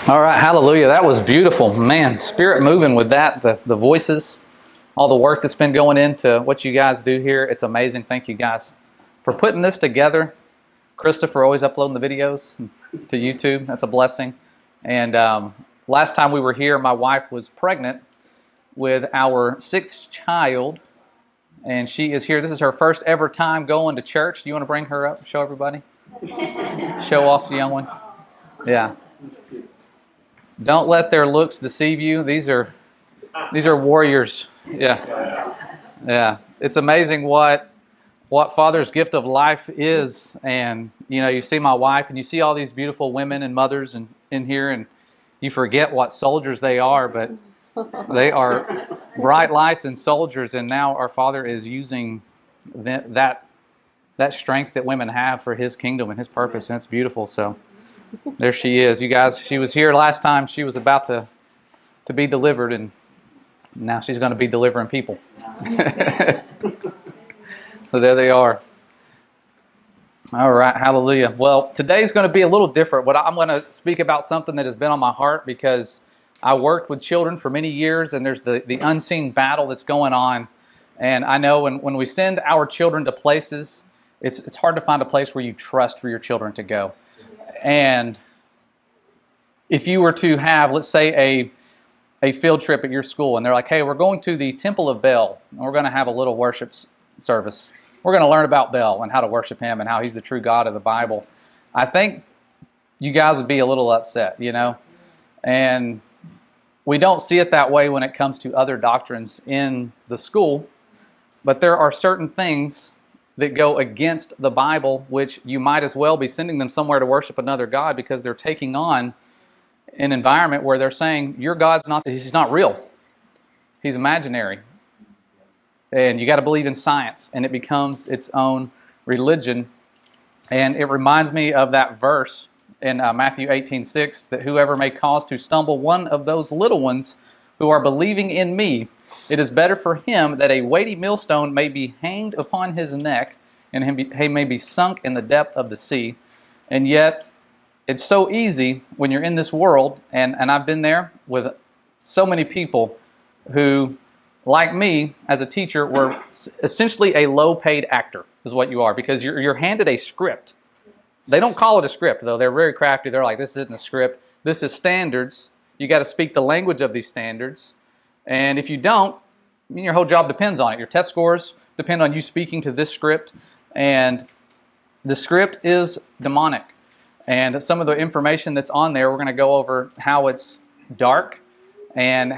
All right, hallelujah. That was beautiful. Man, spirit moving with that, the voices, all the work that's been going into what you guys do here. It's amazing. Thank you guys for putting this together. Christopher always uploading the videos to YouTube. That's a blessing. And last time we were here, my wife was pregnant with our sixth child, and she is here. This is her first ever time going to church. Do you want to bring her up, show everybody? Show off the young one. Yeah. Don't let their looks deceive you. These are warriors. Yeah. Yeah. It's amazing what Father's gift of life is. And you see my wife and you see all these beautiful women and mothers in here, and you forget what soldiers they are, but they are bright lights and soldiers, and now our Father is using that strength that women have for His kingdom and His purpose, and it's beautiful. So there she is. You guys, she was here last time. She was about to be delivered, and now she's going to be delivering people. So there they are. All right, hallelujah. Well, today's going to be a little different. But I'm going to speak about something that has been on my heart because I worked with children for many years, and there's the unseen battle that's going on. And I know when we send our children to places, it's hard to find a place where you trust for your children to go. And if you were to have, let's say, a field trip at your school, and they're like, hey, we're going to the Temple of Baal, and we're going to have a little worship service. We're going to learn about Baal and how to worship him and how he's the true God of the Bible. I think you guys would be a little upset, And we don't see it that way when it comes to other doctrines in the school, but there are certain things that go against the Bible, which you might as well be sending them somewhere to worship another God, because they're taking on an environment where they're saying, your God's he's not real. He's imaginary. And you got to believe in science, and it becomes its own religion. And it reminds me of that verse in Matthew 18:6, that whoever may cause to stumble one of those little ones who are believing in me, it is better for him that a weighty millstone may be hanged upon his neck, and he may be sunk in the depth of the sea. And yet, it's so easy when you're in this world, and I've been there with so many people who, like me, as a teacher, were essentially a low-paid actor, is what you are, because you're handed a script. They don't call it a script, though. They're very crafty. They're like, this isn't a script. This is standards. You got to speak the language of these standards. And if you don't, your whole job depends on it. Your test scores depend on you speaking to this script. And the script is demonic. And some of the information that's on there, we're going to go over how it's dark and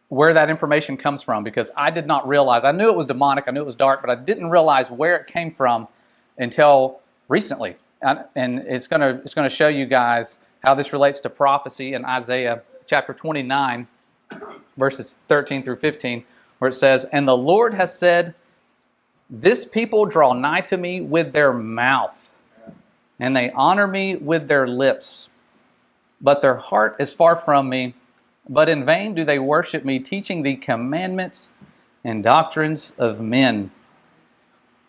where that information comes from, because I did not realize. I knew it was demonic, I knew it was dark, but I didn't realize where it came from until recently. And it's going to show you guys how this relates to prophecy in Isaiah chapter 29, verses 13 through 15, where it says, and the Lord has said, this people draw nigh to me with their mouth, and they honor me with their lips, but their heart is far from me. But in vain do they worship me, teaching the commandments and doctrines of men.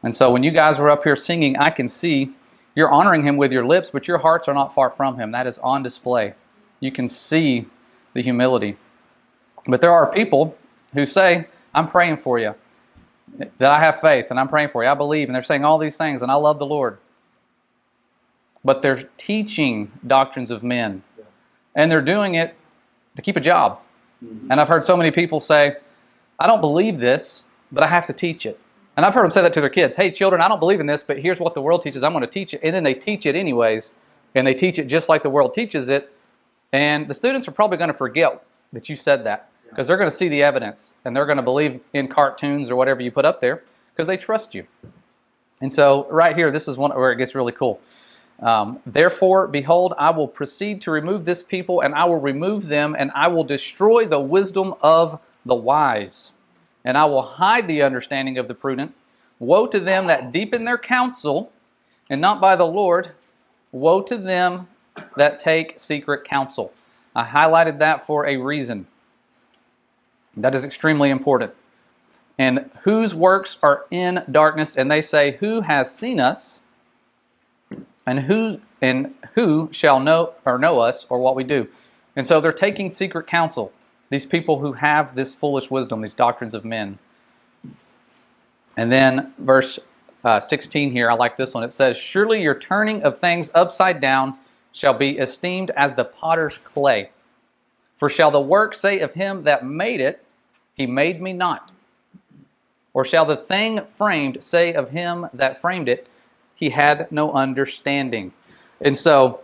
And so when you guys were up here singing, I can see you're honoring him with your lips, but your hearts are not far from him. That is on display. You can see the humility. But there are people who say, I'm praying for you, that I have faith, and I'm praying for you, I believe, and they're saying all these things, and I love the Lord. But they're teaching doctrines of men, and they're doing it to keep a job. And I've heard so many people say, I don't believe this, but I have to teach it. And I've heard them say that to their kids. Hey, children, I don't believe in this, but here's what the world teaches. I'm going to teach it. And then they teach it anyways, and they teach it just like the world teaches it. And the students are probably going to forget that you said that, because they're going to see the evidence, and they're going to believe in cartoons or whatever you put up there because they trust you. And so right here, this is one where it gets really cool. Therefore, behold, I will proceed to remove this people, and I will remove them, and I will destroy the wisdom of the wise, and I will hide the understanding of the prudent. Woe to them that deepen their counsel, and not by the Lord. Woe to them that take secret counsel. I highlighted that for a reason. That is extremely important. And whose works are in darkness, and they say, who has seen us? And And who shall know us or what we do? And so they're taking secret counsel. These people who have this foolish wisdom, these doctrines of men. And then verse 16 here, I like this one. It says, surely your turning of things upside down shall be esteemed as the potter's clay. For shall the work say of him that made it, he made me not? Or shall the thing framed say of him that framed it, he had no understanding? And so,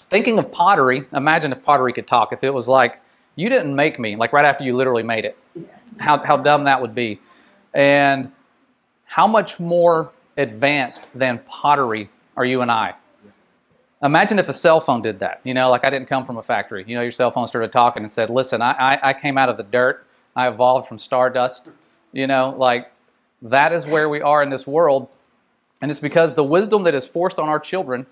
thinking of pottery, imagine if pottery could talk. If it was like, you didn't make me, like right after you literally made it. How dumb that would be. And how much more advanced than pottery are you and I? Imagine if a cell phone did that. You know, like I didn't come from a factory. You know, your cell phone started talking and said, listen, I came out of the dirt. I evolved from stardust. You know, like that is where we are in this world. And it's because the wisdom that is forced on our children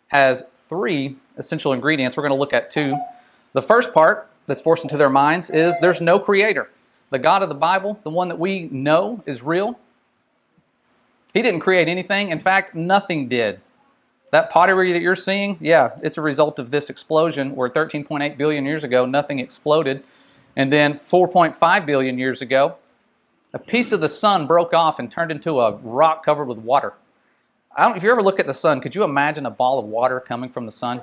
has 3 essential ingredients. We're going to look at 2. The first part that's forced into their minds is there's no creator. The God of the Bible, the one that we know is real, he didn't create anything. In fact, nothing did. That pottery that you're seeing, yeah, it's a result of this explosion where 13.8 billion years ago, nothing exploded. And then 4.5 billion years ago, a piece of the sun broke off and turned into a rock covered with water. If you ever look at the sun, could you imagine a ball of water coming from the sun?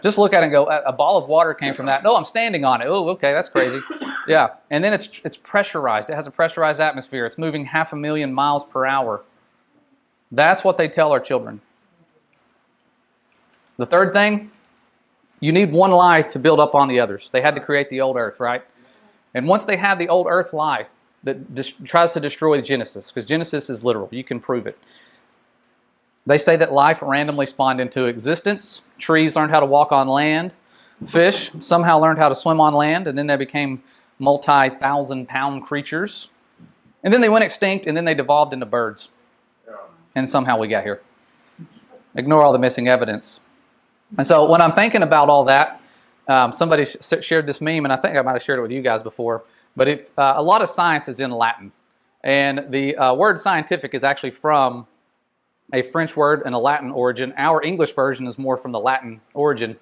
Just look at it and go, a ball of water came from that. No, I'm standing on it. Oh, okay, that's crazy. Yeah, and then it's pressurized. It has a pressurized atmosphere. It's moving 500,000 miles per hour. That's what they tell our children. The third thing, you need one lie to build up on the others. They had to create the old earth, right? And once they had the old earth lie that tries to destroy Genesis, because Genesis is literal, you can prove it. They say that life randomly spawned into existence. Trees learned how to walk on land. Fish somehow learned how to swim on land, and then they became multi-thousand-pound creatures. And then they went extinct, and then they devolved into birds. And somehow we got here. Ignore all the missing evidence. And so when I'm thinking about all that, somebody shared this meme, and I think I might have shared it with you guys before, but a lot of science is in Latin. And the word scientific is actually from a French word and a Latin origin. Our English version is more from the Latin origin.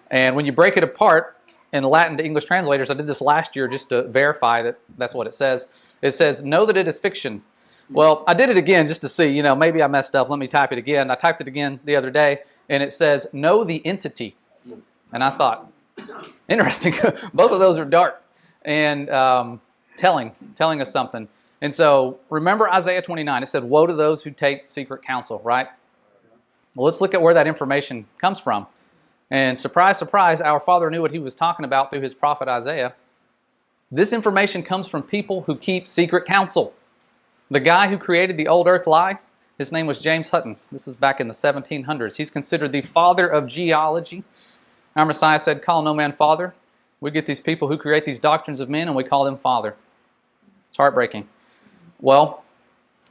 And when you break it apart in Latin to English translators, I did this last year just to verify that that's what it says. It says, know that it is fiction. Well, I did it again just to see, you know, maybe I messed up. Let me type it again. I typed it again the other day, and it says, know the entity. And I thought, interesting. Both of those are dark and telling us something. And so, remember Isaiah 29. It said, woe to those who take secret counsel, right? Well, let's look at where that information comes from. And surprise, surprise, our Father knew what he was talking about through his prophet Isaiah. This information comes from people who keep secret counsel. The guy who created the old earth lie, his name was James Hutton. This is back in the 1700s. He's considered the father of geology. Our Messiah said, call no man father. We get these people who create these doctrines of men and we call them father. It's heartbreaking. Well,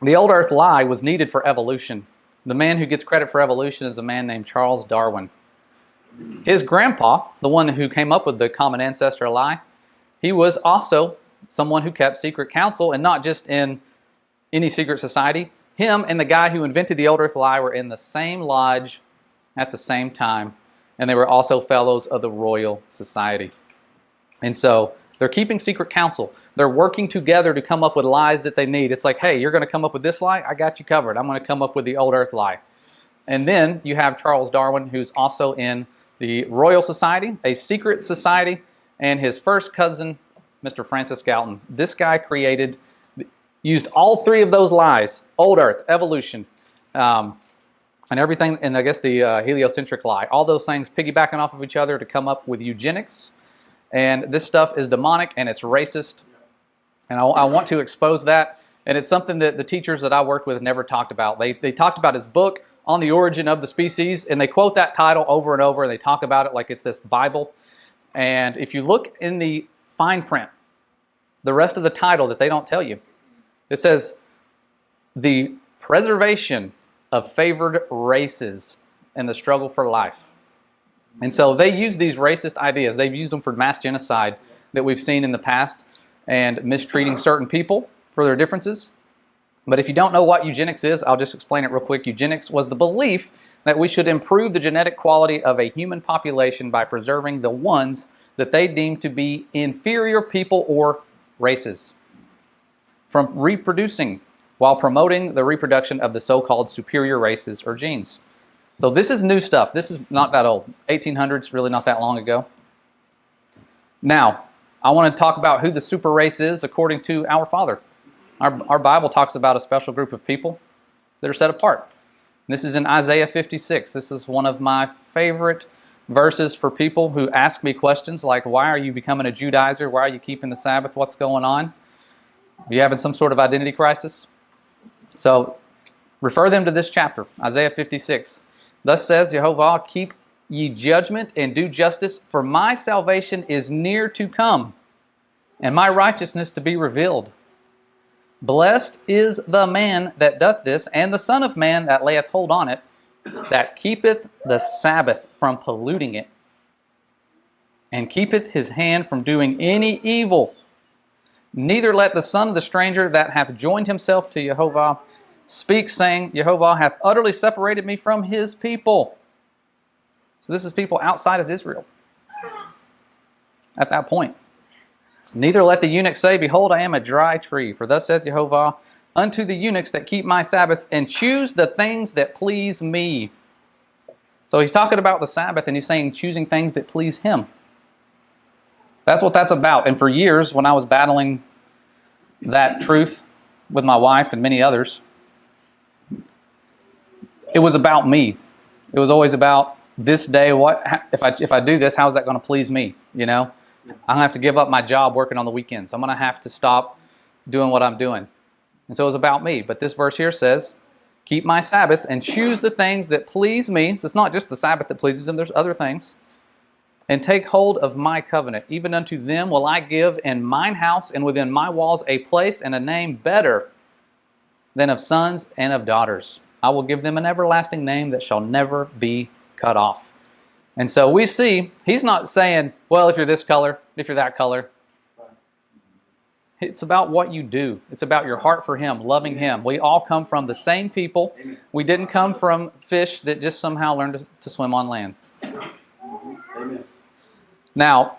the old earth lie was needed for evolution. The man who gets credit for evolution is a man named Charles Darwin. His grandpa, the one who came up with the common ancestor lie, he was also someone who kept secret counsel, and not just in any secret society. Him and the guy who invented the old earth lie were in the same lodge at the same time, and they were also fellows of the Royal Society. And so they're keeping secret counsel. They're working together to come up with lies that they need. It's like, hey, you're going to come up with this lie? I got you covered. I'm going to come up with the old earth lie. And then you have Charles Darwin, who's also in the Royal Society, a secret society, and his first cousin, Mr. Francis Galton. This guy used all 3 of those lies, old earth, evolution, and everything, and I guess the heliocentric lie. All those things piggybacking off of each other to come up with eugenics. And this stuff is demonic and it's racist. And I want to expose that. And it's something that the teachers that I worked with never talked about. They talked about his book, On the Origin of the Species, and they quote that title over and over, and they talk about it like it's this Bible. And if you look in the fine print, the rest of the title that they don't tell you, it says, the preservation of favored races in the struggle for life. And so they use these racist ideas. They've used them for mass genocide that we've seen in the past and mistreating certain people for their differences. But if you don't know what eugenics is, I'll just explain it real quick. Eugenics was the belief that we should improve the genetic quality of a human population by preserving the ones that they deem to be inferior people or races from reproducing, while promoting the reproduction of the so-called superior races or genes. So this is new stuff. This is not that old. 1800s, really not that long ago. Now, I want to talk about who the super race is according to our Father. Our Bible talks about a special group of people that are set apart. This is in Isaiah 56. This is one of my favorite verses for people who ask me questions like, why are you becoming a Judaizer? Why are you keeping the Sabbath? What's going on? Are you having some sort of identity crisis? So refer them to this chapter, Isaiah 56. Thus says Jehovah, keep ye judgment and do justice, for my salvation is near to come, and my righteousness to be revealed. Blessed is the man that doth this, and the Son of Man that layeth hold on it, that keepeth the Sabbath from polluting it, and keepeth his hand from doing any evil. Neither let the son of the stranger that hath joined himself to Jehovah speak, saying, Jehovah hath utterly separated me from his people. So this is people outside of Israel at that point. Neither let the eunuch say, behold, I am a dry tree. For thus saith Jehovah unto the eunuchs that keep my Sabbaths, and choose the things that please me. So he's talking about the Sabbath, and he's saying choosing things that please him. That's what that's about. And for years, when I was battling that truth with my wife and many others, it was about me. It was always about this day. What if I do this? How is that going to please me? You know, I'm gonna have to give up my job working on the weekends. I'm gonna have to stop doing what I'm doing. And so it was about me. But this verse here says, keep my Sabbaths and choose the things that please me. So it's not just the Sabbath that pleases him. There's other things. And take hold of my covenant. Even unto them will I give in mine house and within my walls a place and a name better than of sons and of daughters. I will give them an everlasting name that shall never be cut off. And so we see, he's not saying, well, if you're this color, if you're that color. It's about what you do. It's about your heart for him, loving him. We all come from the same people. We didn't come from fish that just somehow learned to swim on land. Amen. Now,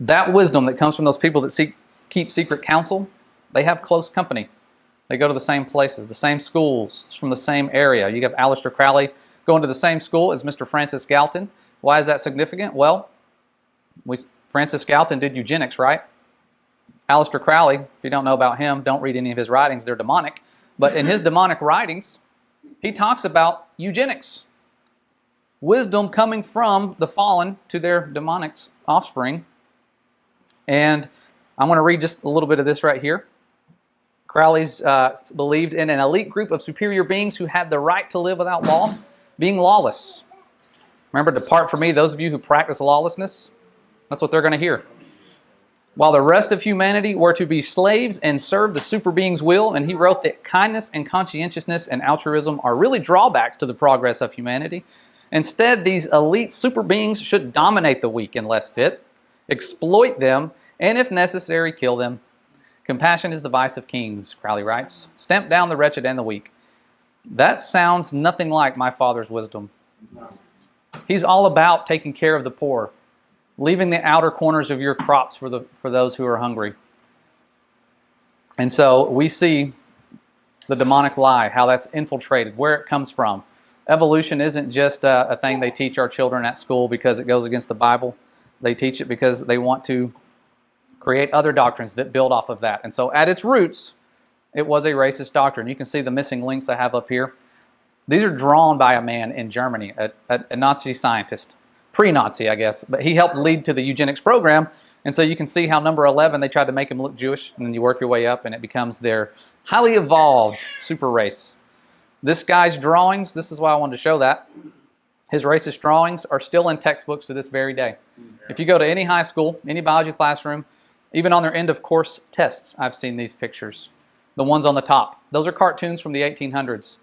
that wisdom that comes from those people that keep secret counsel, they have close company. They go to the same places, the same schools, from the same area. You have Aleister Crowley going to the same school as Mr. Francis Galton. Why is that significant? Well, Francis Galton did eugenics, right? Aleister Crowley, if you don't know about him, don't read any of his writings. They're demonic. But in his demonic writings, he talks about eugenics. Wisdom coming from the fallen to their demonic offspring. And I'm going to read just a little bit of this right here. Crowley's believed in an elite group of superior beings who had the right to live without law, being lawless. Remember, depart from me, those of you who practice lawlessness. That's what they're going to hear. While the rest of humanity were to be slaves and serve the super being's will, and he wrote that kindness and conscientiousness and altruism are really drawbacks to the progress of humanity. Instead, these elite super beings should dominate the weak and less fit, exploit them, and if necessary, kill them. Compassion is the vice of kings, Crowley writes. Stamp down the wretched and the weak. That sounds nothing like my father's wisdom. He's all about taking care of the poor, leaving the outer corners of your crops for those who are hungry. And so we see the demonic lie, how that's infiltrated, where it comes from. Evolution isn't just a thing they teach our children at school because it goes against the Bible. They teach it because they want to create other doctrines that build off of that. And so at its roots, it was a racist doctrine. You can see the missing links I have up here. These are drawn by a man in Germany, a Nazi scientist. Pre-Nazi, I guess. But he helped lead to the eugenics program. And so you can see how number 11, they tried to make him look Jewish. And then you work your way up and it becomes their highly evolved super race. This guy's drawings, this is why I wanted to show that. His racist drawings are still in textbooks to this very day. If you go to any high school, any biology classroom, even on their end of course tests, I've seen these pictures. The ones on the top. Those are cartoons from the 1800s.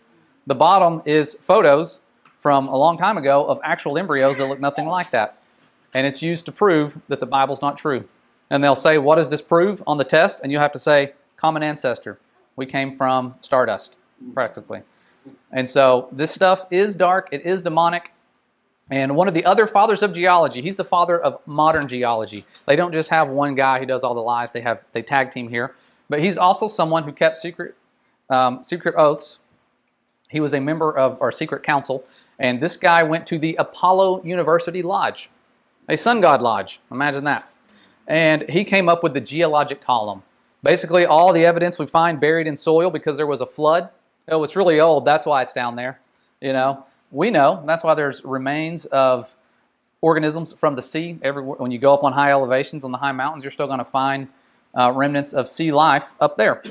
The bottom is photos from a long time ago of actual embryos that look nothing like that. And it's used to prove that the Bible's not true. And they'll say, what does this prove on the test? And you have to say, common ancestor. We came from stardust, practically. And so this stuff is dark. It is demonic. And one of the other fathers of geology, he's the father of modern geology. They don't just have one guy who does all the lies. They tag team here. But he's also someone who kept secret oaths. He was a member of our secret council. And this guy went to the Apollo University Lodge, a sun god lodge. Imagine that. And he came up with the geologic column. Basically, all the evidence we find buried in soil because there was a flood. Oh, it's really old. That's why it's down there. You know, we know. That's why there's remains of organisms from the sea. Everywhere, when you go up on high elevations, on the high mountains, you're still going to find remnants of sea life up there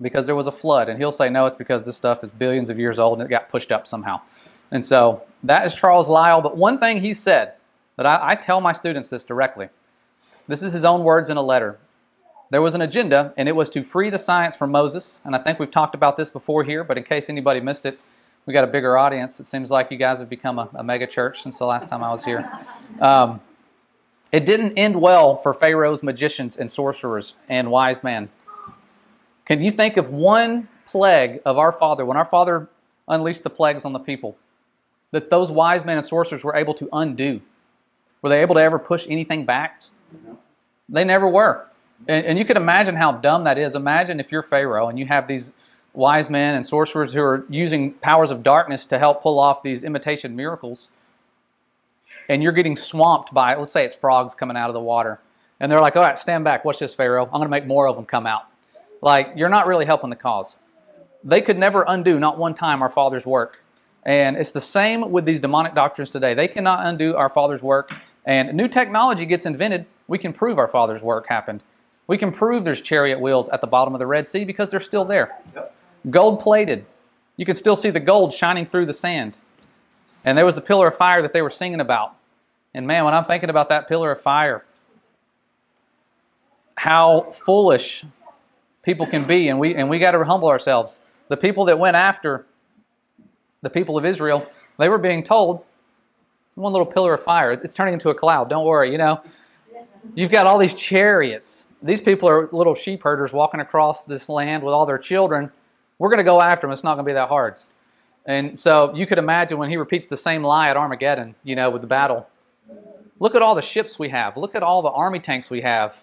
because there was a flood. And he'll say, no, it's because this stuff is billions of years old and it got pushed up somehow. And so that is Charles Lyell. But one thing he said that I tell my students this directly. This is his own words in a letter. There was an agenda, and it was to free the science from Moses. And I think we've talked about this before here, but in case anybody missed it, we got a bigger audience. It seems like you guys have become a mega church since the last time I was here. It didn't end well for Pharaoh's magicians and sorcerers and wise men. Can you think of one plague of our Father, when our Father unleashed the plagues on the people, that those wise men and sorcerers were able to undo? Were they able to ever push anything back? No. They never were. And you can imagine how dumb that is. Imagine if you're Pharaoh and you have these wise men and sorcerers who are using powers of darkness to help pull off these imitation miracles. And you're getting swamped by, let's say it's frogs coming out of the water. And they're like, all right, stand back. Watch this, Pharaoh. I'm going to make more of them come out. Like, you're not really helping the cause. They could never undo, not one time, our Father's work. And it's the same with these demonic doctrines today. They cannot undo our Father's work. And new technology gets invented. We can prove our Father's work happened. We can prove there's chariot wheels at the bottom of the Red Sea because they're still there. Yep. Gold-plated. You can still see the gold shining through the sand. And there was the pillar of fire that they were singing about. And man, when I'm thinking about that pillar of fire, how foolish people can be, and we got to humble ourselves. The people that went after the people of Israel, they were being told, one little pillar of fire, it's turning into a cloud, don't worry, you know. You've got all these chariots. These people are little sheep herders walking across this land with all their children. We're going to go after them. It's not going to be that hard. And so you could imagine when he repeats the same lie at Armageddon, you know, with the battle. Look at all the ships we have. Look at all the army tanks we have.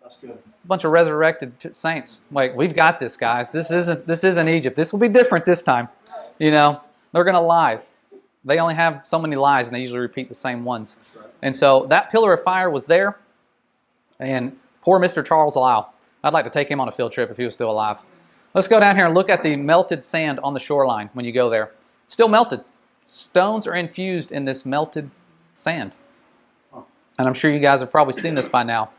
That's good. A bunch of resurrected saints. Like, we've got this, guys. This isn't Egypt. This will be different this time. You know, they're going to lie. They only have so many lies, and they usually repeat the same ones. That's right. And so that pillar of fire was there. And poor Mr. Charles Lyell. I'd like to take him on a field trip if he was still alive. Let's go down here and look at the melted sand on the shoreline when you go there. It's still melted. Stones are infused in this melted sand. And I'm sure you guys have probably seen this by now.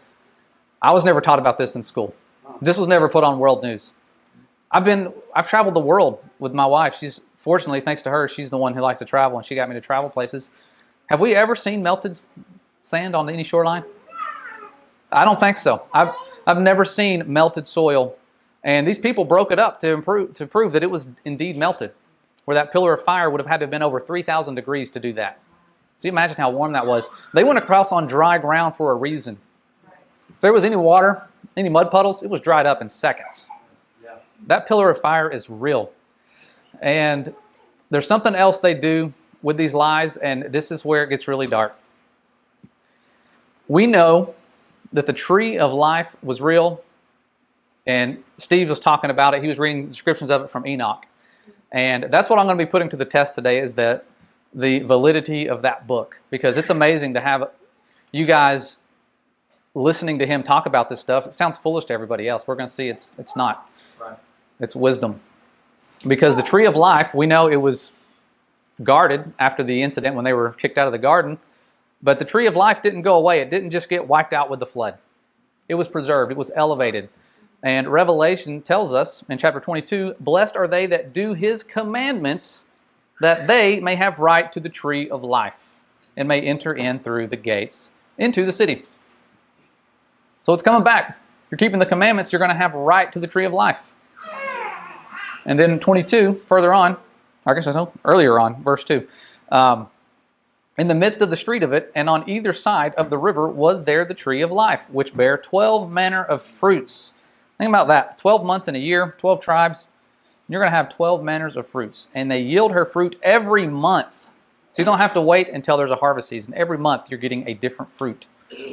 I was never taught about this in school. This was never put on world news. I've traveled the world with my wife. She's fortunately, thanks to her, she's the one who likes to travel, and she got me to travel places. Have we ever seen melted sand on any shoreline? I don't think so. I've never seen melted soil, and these people broke it up to prove that it was indeed melted, where that pillar of fire would have had to have been over 3,000 degrees to do that. So you imagine how warm that was. They went across on dry ground for a reason. If there was any water, any mud puddles, it was dried up in seconds. Yeah. That pillar of fire is real. And there's something else they do with these lies, and this is where it gets really dark. We know that the tree of life was real, and Steve was talking about it. He was reading descriptions of it from Enoch. And that's what I'm going to be putting to the test today, is that the validity of that book. Because it's amazing to have you guys listening to him talk about this stuff. It sounds foolish to everybody else. We're going to see it's not. Right. It's wisdom. Because the tree of life, we know it was guarded after the incident when they were kicked out of the garden. But the tree of life didn't go away. It didn't just get wiped out with the flood. It was preserved. It was elevated. And Revelation tells us in chapter 22, blessed are they that do his commandments, that they may have right to the tree of life and may enter in through the gates into the city. So it's coming back. You're keeping the commandments, you're going to have right to the tree of life. And then 22, further on, I guess I know, earlier on, verse 2. In the midst of the street of it, and on either side of the river, was there the tree of life, which bare 12 manner of fruits. Think about that. 12 months in a year, 12 tribes. You're going to have 12 manners of fruits, and they yield her fruit every month. So you don't have to wait until there's a harvest season. Every month you're getting a different fruit.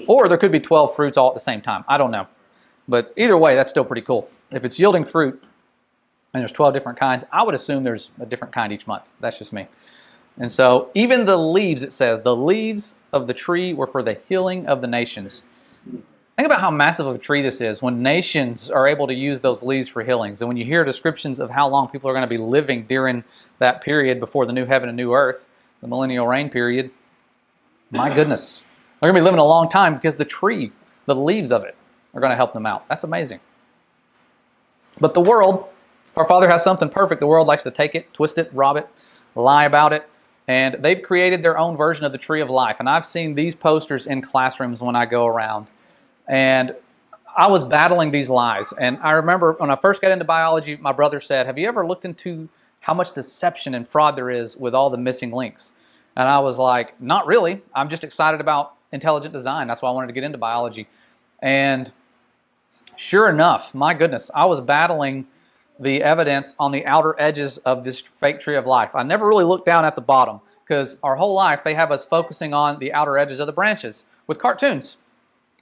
Or there could be 12 fruits all at the same time. I don't know. But either way, that's still pretty cool. If it's yielding fruit and there's 12 different kinds, I would assume there's a different kind each month. That's just me. And so even the leaves, it says, the leaves of the tree were for the healing of the nations. Think about how massive of a tree this is when nations are able to use those leaves for healings. And when you hear descriptions of how long people are going to be living during that period before the new heaven and new earth, the millennial reign period, my goodness. They're going to be living a long time because the tree, the leaves of it, are going to help them out. That's amazing. But the world, our Father has something perfect. The world likes to take it, twist it, rob it, lie about it. And they've created their own version of the tree of life. And I've seen these posters in classrooms when I go around. And I was battling these lies. And I remember when I first got into biology, my brother said, have you ever looked into how much deception and fraud there is with all the missing links? And I was like, not really. I'm just excited about intelligent design. That's why I wanted to get into biology. And sure enough, my goodness, I was battling the evidence on the outer edges of this fake tree of life. I never really looked down at the bottom because our whole life they have us focusing on the outer edges of the branches with cartoons.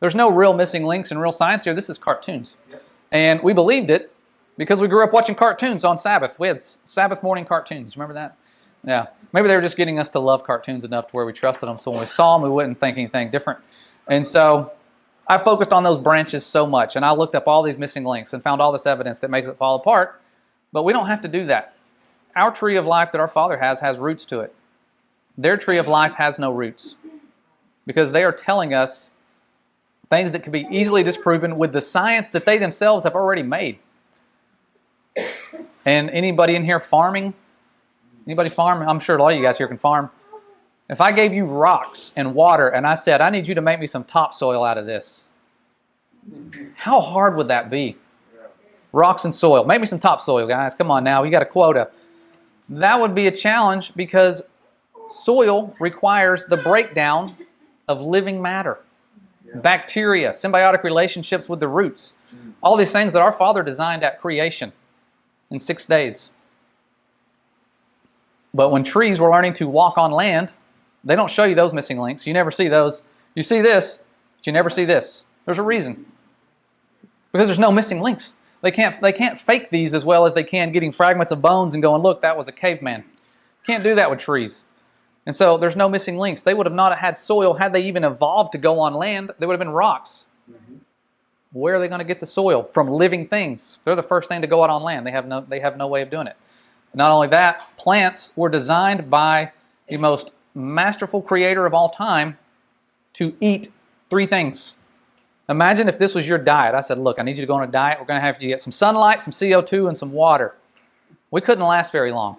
There's no real missing links and real science here. This is cartoons. And we believed it because we grew up watching cartoons on Sabbath. We had Sabbath morning cartoons. Remember that? Yeah. Maybe they were just getting us to love cartoons enough to where we trusted them. So when we saw them, we wouldn't think anything different. And so I focused on those branches so much, and I looked up all these missing links and found all this evidence that makes it fall apart. But we don't have to do that. Our tree of life that our Father has roots to it. Their tree of life has no roots because they are telling us things that can be easily disproven with the science that they themselves have already made. And anybody in here farming? Anybody farm? I'm sure a lot of you guys here can farm. If I gave you rocks and water and I said, I need you to make me some topsoil out of this, how hard would that be? Rocks and soil. Make me some topsoil, guys. Come on now. You got a quota. That would be a challenge because soil requires the breakdown of living matter. Bacteria, symbiotic relationships with the roots. All these things that our Father designed at creation in 6 days. But when trees were learning to walk on land, they don't show you those missing links. You never see those. You see this, but you never see this. There's a reason. Because there's no missing links. They can't fake these as well as they can getting fragments of bones and going, look, that was a caveman. Can't do that with trees. And so there's no missing links. They would have not had soil had they even evolved to go on land. They would have been rocks. Where are they going to get the soil? From living things. They're the first thing to go out on land. They have no way of doing it. Not only that, plants were designed by the most masterful creator of all time to eat 3 things. Imagine if this was your diet. I said, look, I need you to go on a diet. We're going to have you get some sunlight, some CO2, and some water. We couldn't last very long.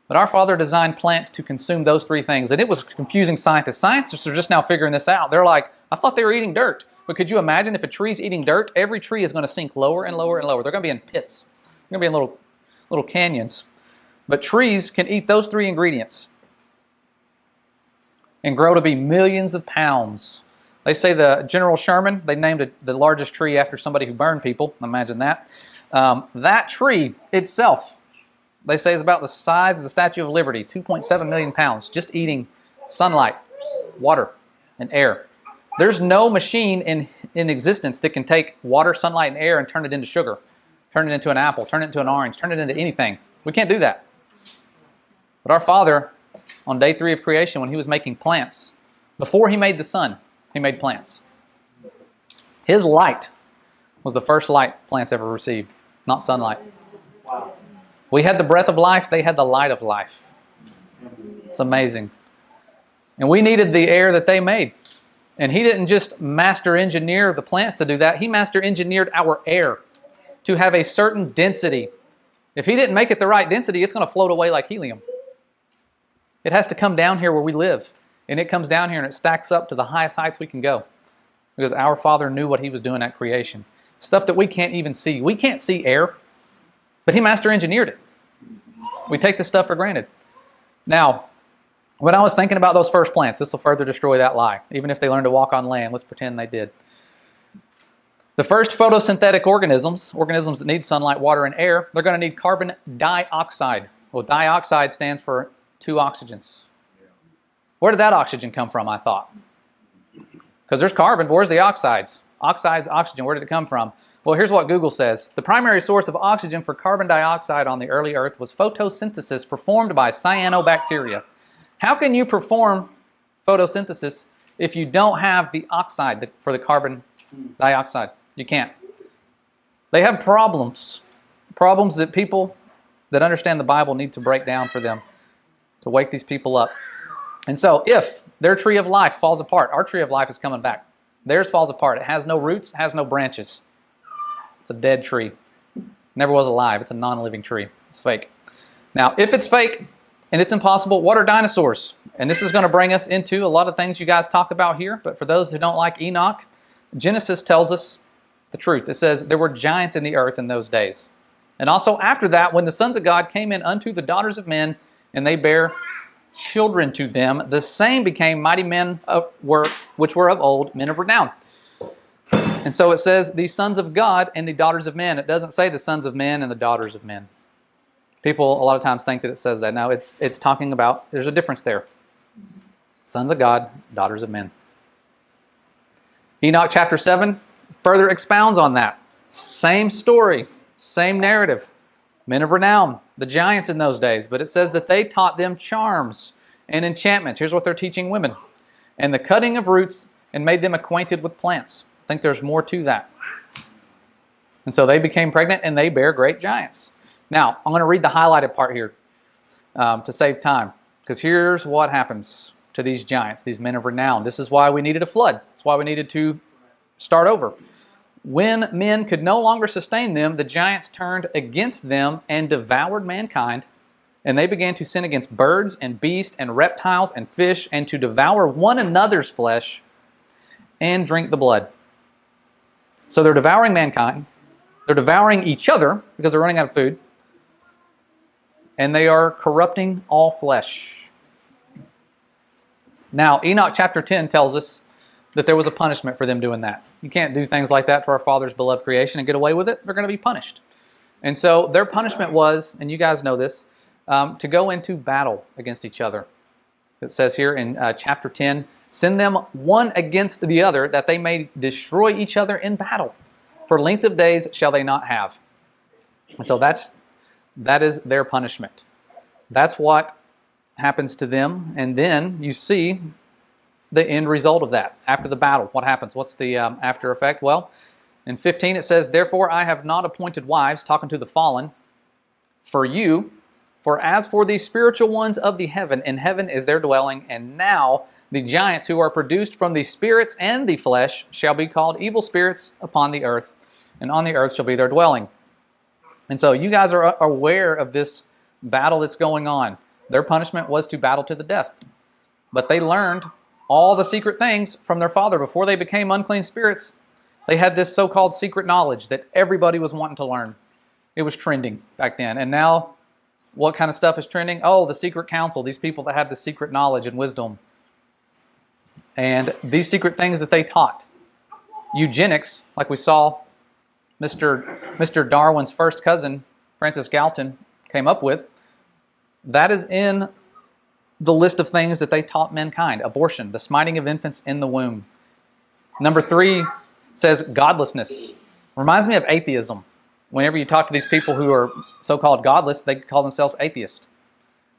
But our Father designed plants to consume those 3 things. And it was confusing scientists. Scientists are just now figuring this out. They're like, I thought they were eating dirt. But could you imagine if a tree's eating dirt, every tree is going to sink lower and lower and lower. They're going to be in pits. They're going to be in little canyons. But trees can eat those 3 ingredients and grow to be millions of pounds. They say the General Sherman, they named the largest tree after somebody who burned people. Imagine that. That tree itself, they say, is about the size of the Statue of Liberty, 2.7 million pounds, just eating sunlight, water, and air. There's no machine in existence that can take water, sunlight, and air and turn it into sugar, turn it into an apple, turn it into an orange, turn it into anything. We can't do that. But our Father, on day 3 of creation, when He was making plants, before He made the sun, He made plants. His light was the first light plants ever received, not sunlight. Wow. We had the breath of life, they had the light of life. It's amazing. And we needed the air that they made. And He didn't just master engineer the plants to do that, He master engineered our air to have a certain density. If He didn't make it the right density, it's going to float away like helium. It has to come down here where we live. And it comes down here and it stacks up to the highest heights we can go. Because our Father knew what He was doing at creation. Stuff that we can't even see. We can't see air, but He master engineered it. We take this stuff for granted. Now, when I was thinking about those first plants, this will further destroy that lie. Even if they learn to walk on land, let's pretend they did. The first photosynthetic organisms that need sunlight, water, and air, they're going to need carbon dioxide. Well, dioxide stands for 2 oxygens. Where did that oxygen come from, I thought? Because there's carbon, but where's the oxides? Oxides, oxygen, where did it come from? Well, here's what Google says. The primary source of oxygen for carbon dioxide on the early Earth was photosynthesis performed by cyanobacteria. How can you perform photosynthesis if you don't have the oxide for the carbon dioxide? You can't. They have problems that people that understand the Bible need to break down for them to wake these people up. And so if their tree of life falls apart, our tree of life is coming back. Theirs falls apart. It has no roots, has no branches. It's a dead tree. Never was alive. It's a non-living tree. It's fake. Now, if it's fake and it's impossible, what are dinosaurs? And this is going to bring us into a lot of things you guys talk about here. But for those who don't like Enoch, Genesis tells us the truth. It says there were giants in the earth in those days. And also after that, when the sons of God came in unto the daughters of men, and they bare children to them, the same became mighty men which were of old, men of renown. And so it says the sons of God and the daughters of men. It doesn't say the sons of men and the daughters of men. People a lot of times think that it says that. No, it's talking about, there's a difference there. Sons of God, daughters of men. Enoch chapter 7 further expounds on that. Same story, same narrative. Men of renown, the giants in those days. But it says that they taught them charms and enchantments. Here's what they're teaching women. And the cutting of roots, and made them acquainted with plants. I think there's more to that. And so they became pregnant and they bare great giants. Now, I'm going to read the highlighted part here to save time. Because here's what happens to these giants, these men of renown. This is why we needed a flood. That's why we needed to start over. When men could no longer sustain them, the giants turned against them and devoured mankind. And they began to sin against birds and beasts and reptiles and fish, and to devour one another's flesh and drink the blood. So they're devouring mankind. They're devouring each other because they're running out of food. And they are corrupting all flesh. Now, Enoch chapter 10 tells us that there was a punishment for them doing that. You can't do things like that to our Father's beloved creation and get away with it. They're going to be punished. And so their punishment was, and you guys know this, to go into battle against each other. It says here in chapter 10, send them one against the other, that they may destroy each other in battle. For length of days shall they not have. And so that is their punishment. That's what happens to them. And then you see the end result of that. After the battle, what happens? What's the after effect? Well, in 15 it says, therefore I have not appointed wives, talking to the fallen, for you, for as for the spiritual ones of the heaven, in heaven is their dwelling, and now the giants who are produced from the spirits and the flesh shall be called evil spirits upon the earth, and on the earth shall be their dwelling. And so you guys are aware of this battle that's going on. Their punishment was to battle to the death. But they learned all the secret things from their father. Before they became unclean spirits, they had this so-called secret knowledge that everybody was wanting to learn. It was trending back then. And now, what kind of stuff is trending? Oh, the secret council, these people that have the secret knowledge and wisdom. And these secret things that they taught. Eugenics, like we saw Mr. Darwin's first cousin, Francis Galton, came up with, that is in the list of things that they taught mankind. Abortion, the smiting of infants in the womb. Number 3 says godlessness. Reminds me of atheism. Whenever you talk to these people who are so-called godless, they call themselves atheists.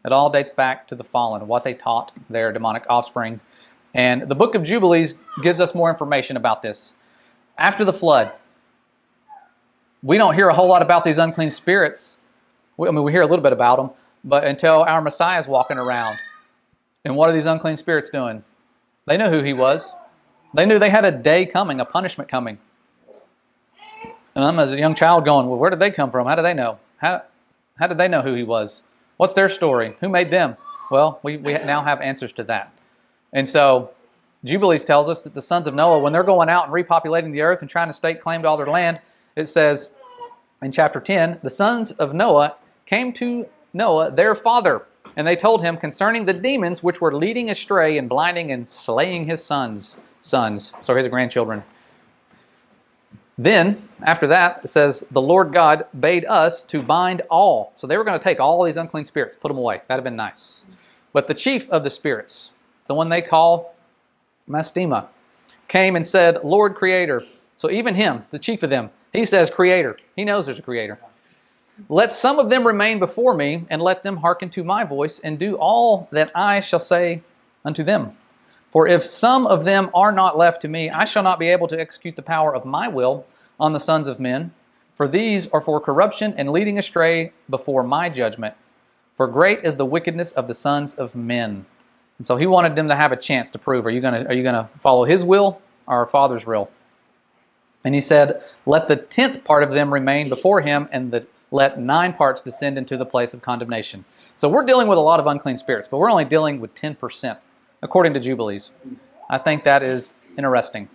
It all dates back to the fallen, what they taught their demonic offspring. And the book of Jubilees gives us more information about this. After the flood, we don't hear a whole lot about these unclean spirits. We hear a little bit about them, but until our Messiah is walking around. And what are these unclean spirits doing? They knew who he was. They knew they had a day coming, a punishment coming. And I'm as a young child going, well, where did they come from? How do they know? How did they know who he was? What's their story? Who made them? Well, we now have answers to that. And so Jubilees tells us that the sons of Noah, when they're going out and repopulating the earth and trying to stake claim to all their land, it says in chapter 10, the sons of Noah came to Noah, their father, and they told him concerning the demons which were leading astray and blinding and slaying his sons, so his grandchildren. Then, after that, it says, the Lord God bade us to bind all. So they were going to take all these unclean spirits, put them away. That'd have been nice. But the chief of the spirits, the one they call Mastema, came and said, Lord Creator. So even him, the chief of them, he says Creator. He knows there's a Creator. Let some of them remain before me, and let them hearken to my voice, and do all that I shall say unto them. For if some of them are not left to me, I shall not be able to execute the power of my will on the sons of men. For these are for corruption and leading astray before my judgment. For great is the wickedness of the sons of men. And so he wanted them to have a chance to prove, are you going to follow his will or our Father's will? And he said, let the 10th part of them remain before him, and let 9 parts descend into the place of condemnation. So we're dealing with a lot of unclean spirits, but we're only dealing with 10%, according to Jubilees. I think that is interesting.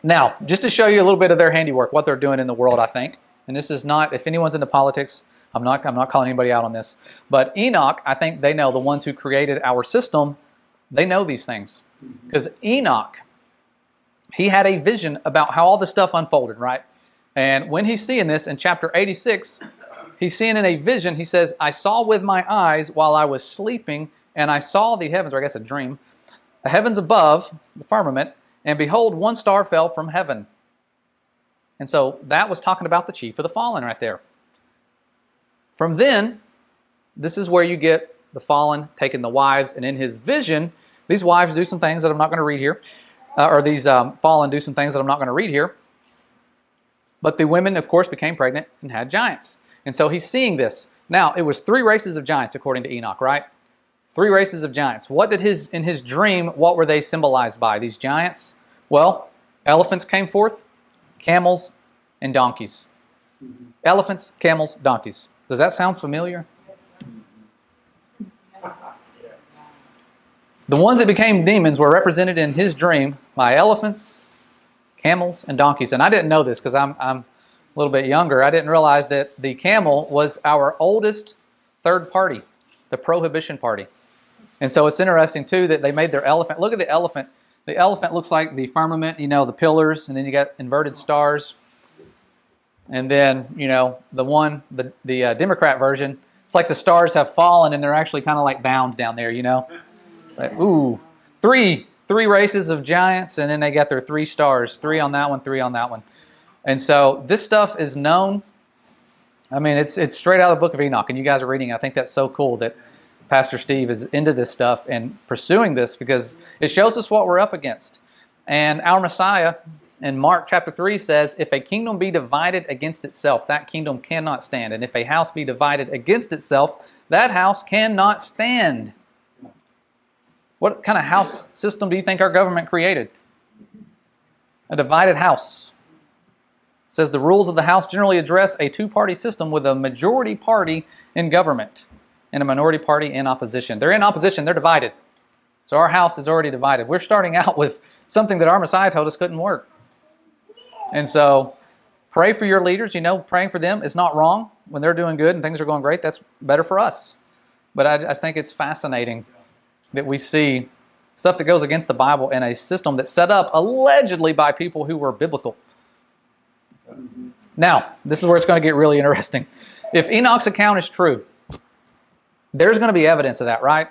Now, just to show you a little bit of their handiwork, what they're doing in the world, I think, and this is not, if anyone's into politics, I'm not calling anybody out on this, but Enoch, I think they know, the ones who created our system, they know these things. Because Enoch, he had a vision about how all this stuff unfolded, right? And when he's seeing this in chapter 86, he's seeing in a vision, he says, I saw with my eyes while I was sleeping, and I saw the heavens, or I guess a dream, the heavens above, the firmament, and behold, one star fell from heaven. And so that was talking about the chief of the fallen right there. From then, this is where you get the fallen taking the wives, and in his vision, these wives do some things that I'm not going to read here, or these fallen do some things that I'm not going to read here. But the women, of course, became pregnant and had giants. And so he's seeing this. Now, it was 3 races of giants, according to Enoch, right? 3 races of giants. What did in his dream, what were they symbolized by, these giants? Well, elephants came forth, camels, and donkeys. Elephants, camels, donkeys. Does that sound familiar? The ones that became demons were represented in his dream by elephants, camels, and donkeys. And I didn't know this because I'm a little bit younger. I didn't realize that the camel was our oldest third party, the Prohibition Party. And so it's interesting, too, that they made their elephant. Look at the elephant. The elephant looks like the firmament, the pillars, and then you got inverted stars. And then, the Democrat version, it's like the stars have fallen and they're actually kind of like bound down there, It's like, ooh, three races of giants, and then they got their 3 stars, 3 on that one, 3 on that one. And so this stuff is known. I mean, it's straight out of the book of Enoch, and you guys are reading. I think that's so cool that Pastor Steve is into this stuff and pursuing this because it shows us what we're up against. And our Messiah in Mark chapter 3 says, if a kingdom be divided against itself, that kingdom cannot stand. And if a house be divided against itself, that house cannot stand. What kind of house system do you think our government created? A divided house. It says the rules of the house generally address a 2-party system with a majority party in government and a minority party in opposition. They're in opposition, they're divided. So our house is already divided. We're starting out with something that our Messiah told us couldn't work. And so pray for your leaders. Praying for them is not wrong. When they're doing good and things are going great, that's better for us. But I think it's fascinating that we see stuff that goes against the Bible in a system that's set up allegedly by people who were biblical. Now, this is where it's going to get really interesting. If Enoch's account is true, there's going to be evidence of that, right?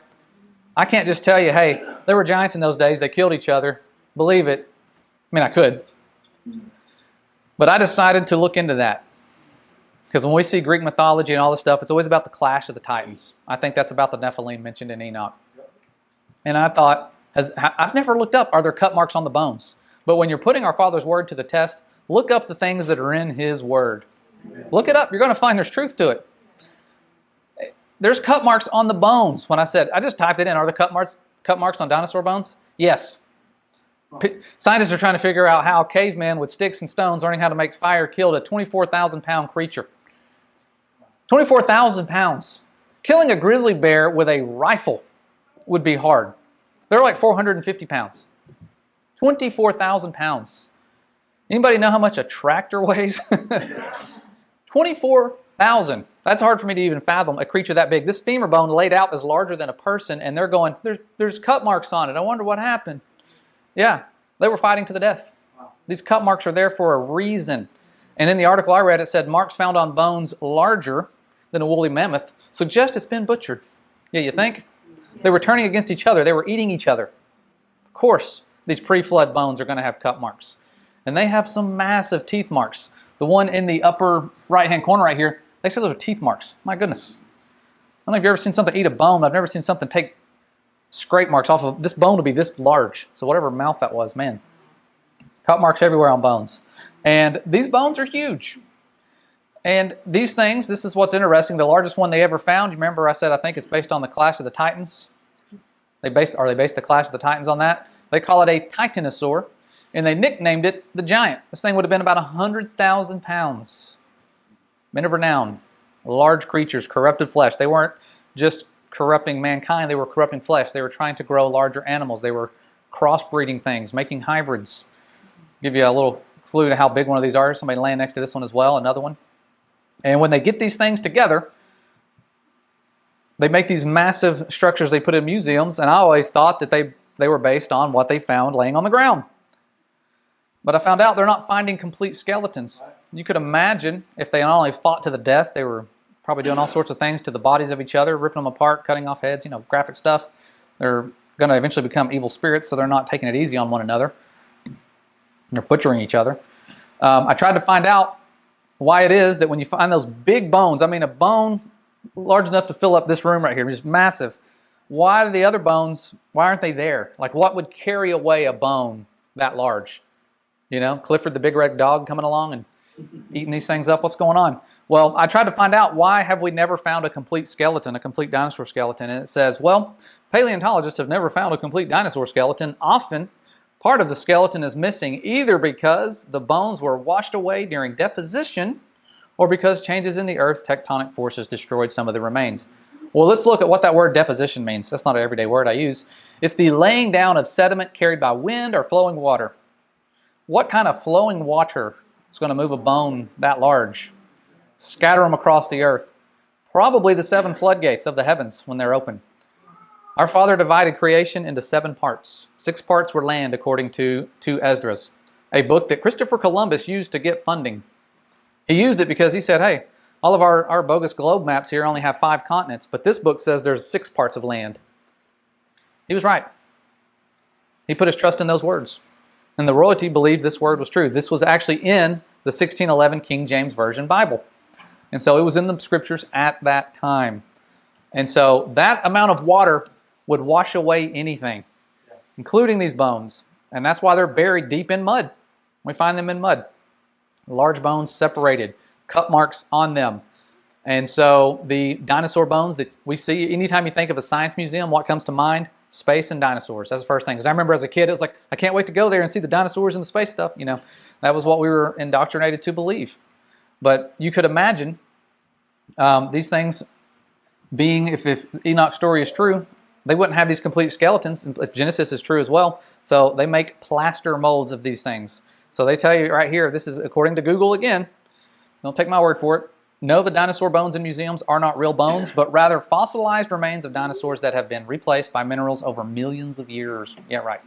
I can't just tell you, hey, there were giants in those days, they killed each other. Believe it. I mean, I could. But I decided to look into that. Because when we see Greek mythology and all this stuff, it's always about the clash of the titans. I think that's about the Nephilim mentioned in Enoch. And I thought, I've never looked up, are there cut marks on the bones? But when you're putting our Father's Word to the test, look up the things that are in His Word. Look it up. You're going to find there's truth to it. There's cut marks on the bones. When I just typed it in, are there cut marks on dinosaur bones? Yes. Scientists are trying to figure out how cavemen with sticks and stones learning how to make fire killed a 24,000-pound creature. 24,000 pounds. Killing a grizzly bear with a rifle would be hard. They're like 450 pounds. 24,000 pounds. Anybody know how much a tractor weighs? 24,000. That's hard for me to even fathom, a creature that big. This femur bone laid out is larger than a person, and they're going, there's cut marks on it. I wonder what happened. Yeah, they were fighting to the death. These cut marks are there for a reason. And in the article I read, it said marks found on bones larger than a woolly mammoth suggest it's been butchered. Yeah, you think? They were turning against each other. They were eating each other. Of course, these pre-flood bones are going to have cut marks. And they have some massive teeth marks. The one in the upper right-hand corner right here, they said those are teeth marks. My goodness. I don't know if you've ever seen something eat a bone. I've never seen something take scrape marks off of this bone to be this large. So whatever mouth that was, man. Cut marks everywhere on bones. And these bones are huge. And these things, this is what's interesting. The largest one they ever found, you remember I said I think it's based on the Clash of the Titans? They based the Clash of the Titans on that? They call it a titanosaur. And they nicknamed it the Giant. This thing would have been about 100,000 pounds. Men of renown. Large creatures, corrupted flesh. They weren't just corrupting mankind, they were corrupting flesh. They were trying to grow larger animals. They were crossbreeding things, making hybrids. Give you a little clue to how big one of these are. Somebody laying next to this one as well, another one. And when they get these things together, they make these massive structures they put in museums, and I always thought that they were based on what they found laying on the ground. But I found out they're not finding complete skeletons. You could imagine if they not only fought to the death, they were probably doing all sorts of things to the bodies of each other, ripping them apart, cutting off heads, graphic stuff. They're going to eventually become evil spirits, so they're not taking it easy on one another. They're butchering each other. I tried to find out why it is that when you find those big bones, I mean a bone large enough to fill up this room right here, just massive. Why do the other bones, why aren't they there? Like what would carry away a bone that large? Clifford the big red dog coming along and eating these things up. What's going on? Well, I tried to find out why have we never found a complete skeleton, a complete dinosaur skeleton. And it says, well, paleontologists have never found a complete dinosaur skeleton. Often, part of the skeleton is missing either because the bones were washed away during deposition or because changes in the Earth's tectonic forces destroyed some of the remains. Well, let's look at what that word deposition means. That's not an everyday word I use. It's the laying down of sediment carried by wind or flowing water. What kind of flowing water is going to move a bone that large? Scatter them across the earth. Probably the 7 floodgates of the heavens when they're open. Our Father divided creation into 7 parts. 6 parts were land according to 2 Esdras, a book that Christopher Columbus used to get funding. He used it because he said, hey, all of our bogus globe maps here only have 5 continents, but this book says there's 6 parts of land. He was right. He put his trust in those words. And the royalty believed this word was true. This was actually in the 1611 King James Version Bible. And so it was in the scriptures at that time. And so that amount of water would wash away anything, including these bones. And that's why they're buried deep in mud. We find them in mud. Large bones separated, cut marks on them. And so the dinosaur bones that we see, anytime you think of a science museum, what comes to mind? Space and dinosaurs. That's the first thing. Because I remember as a kid, it was like, I can't wait to go there and see the dinosaurs and the space stuff. That was what we were indoctrinated to believe. But you could imagine these things being, if Enoch's story is true, they wouldn't have these complete skeletons, if Genesis is true as well. So they make plaster molds of these things. So they tell you right here, this is according to Google again, don't take my word for it. No, the dinosaur bones in museums are not real bones, but rather fossilized remains of dinosaurs that have been replaced by minerals over millions of years. Yeah, right.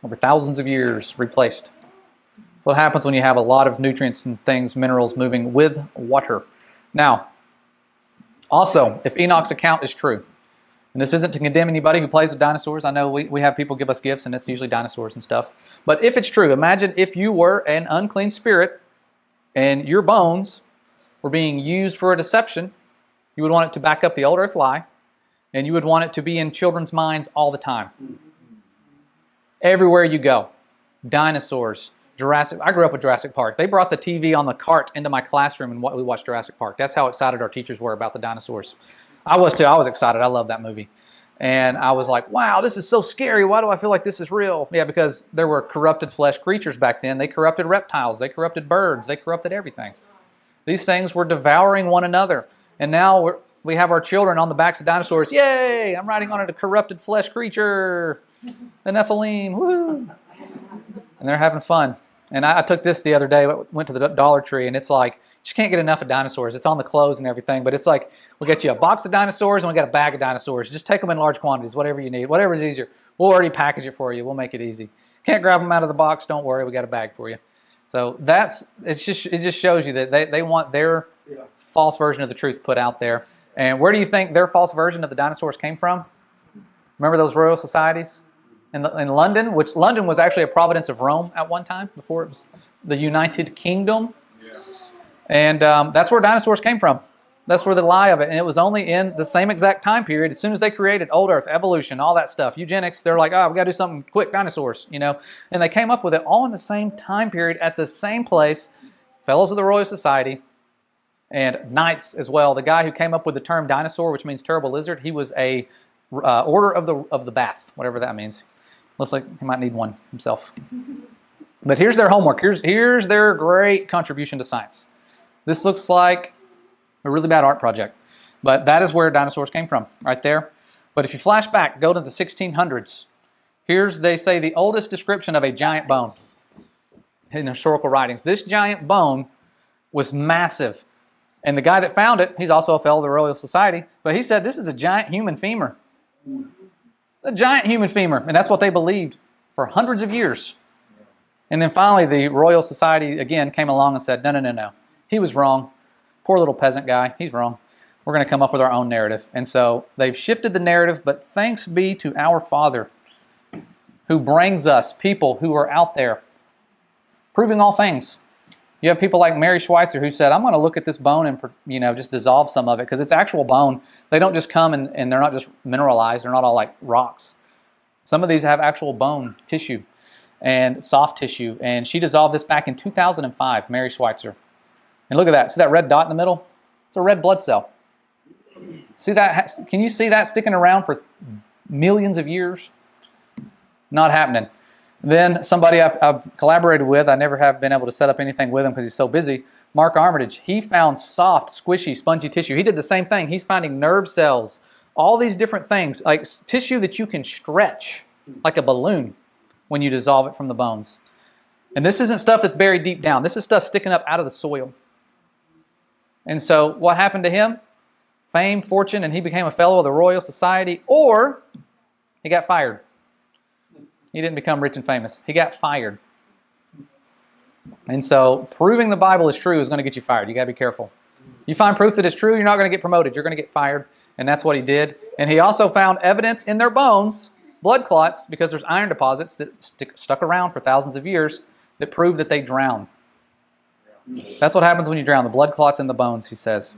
Over thousands of years replaced. That's what happens when you have a lot of nutrients and things, minerals moving with water. Now, also, if Enoch's account is true, and this isn't to condemn anybody who plays with dinosaurs. I know we have people give us gifts, and it's usually dinosaurs and stuff. But if it's true, imagine if you were an unclean spirit and your bones were being used for a deception. You would want it to back up the old earth lie, and you would want it to be in children's minds all the time. Everywhere you go. Dinosaurs, Jurassic. I grew up with Jurassic Park. They brought the TV on the cart into my classroom and we watched Jurassic Park. That's how excited our teachers were about the dinosaurs. I was too. I was excited. I love that movie. And I was like, wow, this is so scary. Why do I feel like this is real? Yeah, because there were corrupted flesh creatures back then. They corrupted reptiles. They corrupted birds. They corrupted everything. These things were devouring one another. And now we have our children on the backs of dinosaurs. Yay! I'm riding on a corrupted flesh creature. The Nephilim. Woo! And they're having fun. And I took this the other day. Went to the Dollar Tree, and it's like, just can't get enough of dinosaurs. It's on the clothes and everything. But it's like, we'll get you a box of dinosaurs, and we got a bag of dinosaurs. Just take them in large quantities, whatever you need. Whatever's easier. We'll already package it for you. We'll make it easy. Can't grab them out of the box. Don't worry, we got a bag for you. So it just shows you that they want their false version of the truth put out there. And where do you think their false version of the dinosaurs came from? Remember those royal societies in London, which London was actually a province of Rome at one time before it was the United Kingdom. Yeah. And that's where dinosaurs came from. That's where the lie of it. And it was only in the same exact time period, as soon as they created old Earth, evolution, all that stuff, eugenics, they're like, oh, we got to do something quick, dinosaurs, you know. And they came up with it all in the same time period at the same place, fellows of the Royal Society and knights as well. The guy who came up with the term dinosaur, which means terrible lizard, he was a order of the bath, whatever that means. Looks like he might need one himself. But here's their homework. Here's their great contribution to science. This looks like a really bad art project. But that is where dinosaurs came from, right there. But if you flash back, go to the 1600s. Here's, they say, the oldest description of a giant bone in historical writings. This giant bone was massive. And the guy that found it, he's also a fellow of the Royal Society, but he said this is a giant human femur. A giant human femur. And that's what they believed for hundreds of years. And then finally the Royal Society again came along and said, no. He was wrong. Poor little peasant guy. He's wrong. We're going to come up with our own narrative. And so they've shifted the narrative, but thanks be to our Father who brings us people who are out there proving all things. You have people like Mary Schweitzer who said, I'm going to look at this bone and just dissolve some of it because it's actual bone. They don't just come and they're not just mineralized. They're not all like rocks. Some of these have actual bone tissue and soft tissue. And she dissolved this back in 2005, Mary Schweitzer. And look at that. See that red dot in the middle? It's a red blood cell. See that? Can you see that sticking around for millions of years? Not happening. Then somebody I've collaborated with, I never have been able to set up anything with him because he's so busy, Mark Armitage. He found soft, squishy, spongy tissue. He did the same thing. He's finding nerve cells, all these different things, like tissue that you can stretch like a balloon when you dissolve it from the bones. And this isn't stuff that's buried deep down. This is stuff sticking up out of the soil. And so what happened to him? Fame, fortune, and he became a fellow of the Royal Society, or he got fired. He didn't become rich and famous. He got fired. And so proving the Bible is true is going to get you fired. You got to be careful. You find proof that it's true, you're not going to get promoted. You're going to get fired. And that's what he did. And he also found evidence in their bones, blood clots, because there's iron deposits that stuck around for thousands of years that prove that they drowned. That's what happens when you drown. The blood clots in the bones, he says.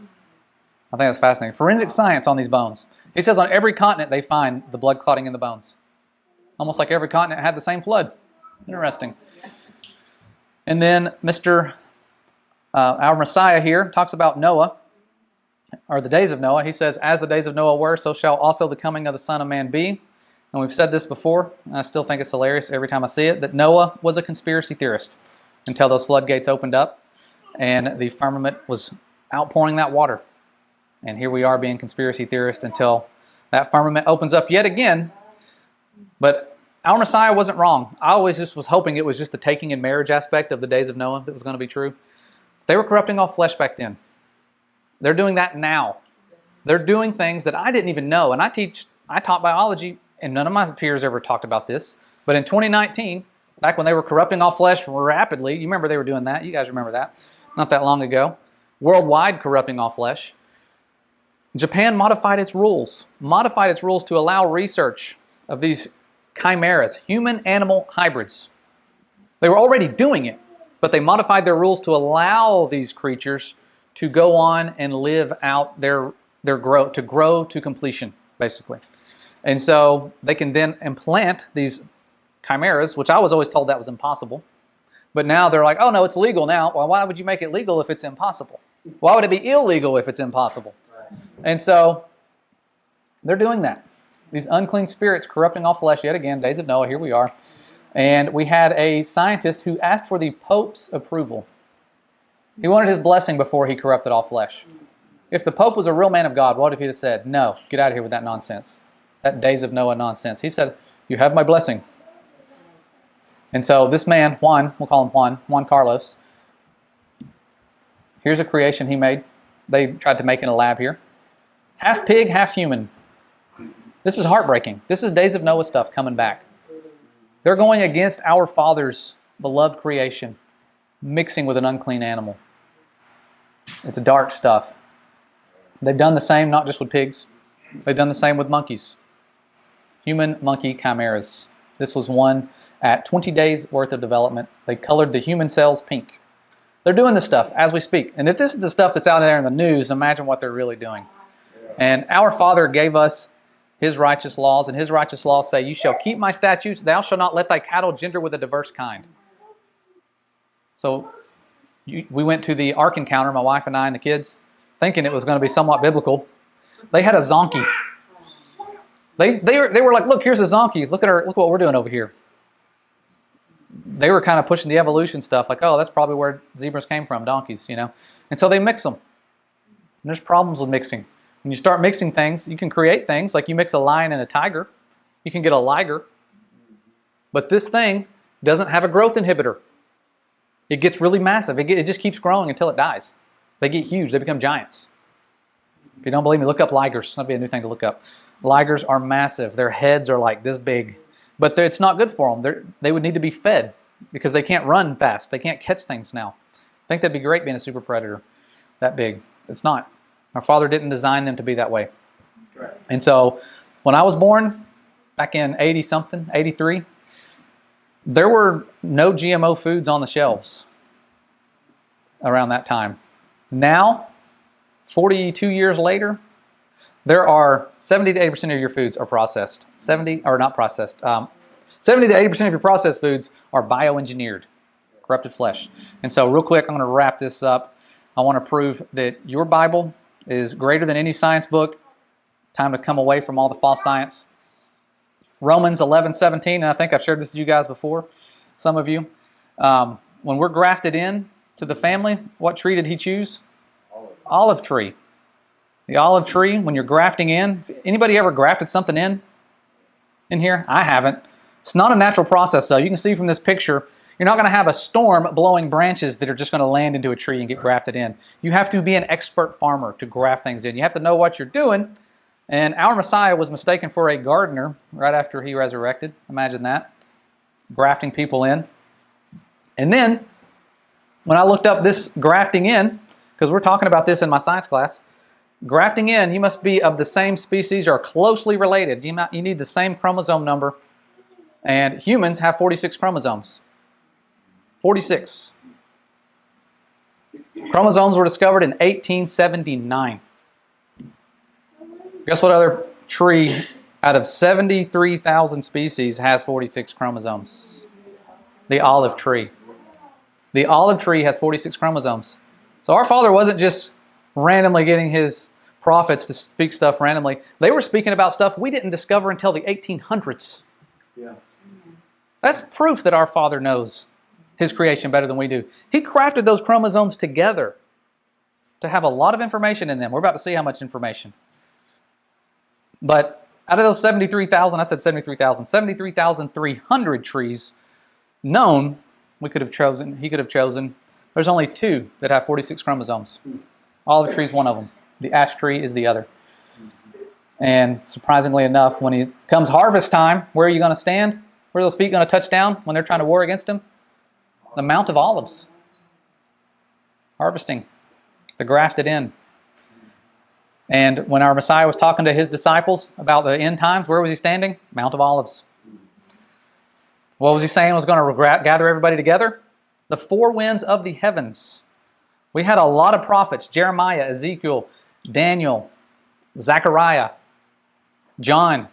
I think that's fascinating. Forensic science on these bones. He says on every continent they find the blood clotting in the bones. Almost like every continent had the same flood. Interesting. And then our Messiah here talks about Noah, or the days of Noah. He says, as the days of Noah were, so shall also the coming of the Son of Man be. And we've said this before, and I still think it's hilarious every time I see it, that Noah was a conspiracy theorist until those floodgates opened up and the firmament was outpouring that water. And here we are being conspiracy theorists until that firmament opens up yet again. But our Messiah wasn't wrong. I always just was hoping it was just the taking in marriage aspect of the days of Noah that was going to be true. They were corrupting all flesh back then. They're doing that now. They're doing things that I didn't even know. And I taught biology, and none of my peers ever talked about this. But in 2019, back when they were corrupting all flesh rapidly, you remember they were doing that. You guys remember that. Not that long ago. Worldwide corrupting all flesh. Japan modified its rules to allow research of these chimeras, human-animal hybrids. They were already doing it, but they modified their rules to allow these creatures to go on and live out their grow to completion, basically. And so they can then implant these chimeras, which I was always told that was impossible. But now they're like, oh no, it's legal now. Well, why would you make it legal if it's impossible? Why would it be illegal if it's impossible? And so they're doing that. These unclean spirits corrupting all flesh yet again, days of Noah, here we are. And we had a scientist who asked for the Pope's approval. He wanted his blessing before he corrupted all flesh. If the Pope was a real man of God, what if he had said, no, get out of here with that nonsense, that days of Noah nonsense? He said, you have my blessing. And so this man, Juan, we'll call him Juan Carlos, here's a creation he made. They tried to make in a lab here. Half pig, half human. This is heartbreaking. This is days of Noah stuff coming back. They're going against our Father's beloved creation, mixing with an unclean animal. It's dark stuff. They've done the same not just with pigs. They've done the same with monkeys. Human-monkey chimeras. This was one at 20 days worth of development. They colored the human cells pink. They're doing this stuff as we speak. And if this is the stuff that's out there in the news, imagine what they're really doing. And our Father gave us His righteous laws, and His righteous laws say, you shall keep my statutes, thou shalt not let thy cattle gender with a diverse kind. So we went to the Ark encounter, my wife and I and the kids, thinking it was going to be somewhat biblical. They had a zonkey. They were like, look, here's a zonkey. Look what we're doing over here. They were kind of pushing the evolution stuff, like, oh, that's probably where zebras came from, donkeys, you know. And so they mix them. And there's problems with mixing. When you start mixing things, you can create things, like you mix a lion and a tiger. You can get a liger. But this thing doesn't have a growth inhibitor. It gets really massive. It just keeps growing until it dies. They get huge. They become giants. If you don't believe me, look up ligers. That'll be a new thing to look up. Ligers are massive. Their heads are like this big. But it's not good for them. They would need to be fed because they can't run fast. They can't catch things now. I think that'd be great being a super predator that big. It's not. Our Father didn't design them to be that way. Right. And so when I was born, back in 80-something, 83, there were no GMO foods on the shelves around that time. Now, 42 years later, there are 70 to 80% of your foods are processed. 70 to 80% of your processed foods are bioengineered, corrupted flesh. And so real quick, I'm going to wrap this up. I want to prove that your Bible is greater than any science book. Time to come away from all the false science. Romans 11:17, and I think I've shared this with you guys before, some of you. When we're grafted in to the family, what tree did He choose? Olive tree. The olive tree, when you're grafting in, anybody ever grafted something in here? I haven't. It's not a natural process, though. You can see from this picture, you're not going to have a storm blowing branches that are just going to land into a tree and get grafted in. You have to be an expert farmer to graft things in. You have to know what you're doing. And our Messiah was mistaken for a gardener right after He resurrected. Imagine that. Grafting people in. And then, when I looked up this grafting in, because we're talking about this in my science class, grafting in, you must be of the same species or closely related. You need the same chromosome number. And humans have 46 chromosomes. 46. Chromosomes were discovered in 1879. Guess what other tree out of 73,000 species has 46 chromosomes? The olive tree. The olive tree has 46 chromosomes. So our Father wasn't just randomly getting His prophets to speak stuff randomly. They were speaking about stuff we didn't discover until the 1800s. Yeah. That's proof that our Father knows His creation better than we do. He crafted those chromosomes together to have a lot of information in them. We're about to see how much information. But out of those 73,000, I said 73,000, 73,300 trees known, He could have chosen, there's only 2 that have 46 chromosomes. Olive tree is one of them. The ash tree is the other. And surprisingly enough, when it comes harvest time, where are you going to stand? Where are those feet going to touch down when they're trying to war against Him? The Mount of Olives. Harvesting. The grafted in. And when our Messiah was talking to His disciples about the end times, where was He standing? Mount of Olives. What was He saying was going to gather everybody together? The 4 winds of the heavens. We had a lot of prophets. Jeremiah, Ezekiel, Daniel, Zechariah, John.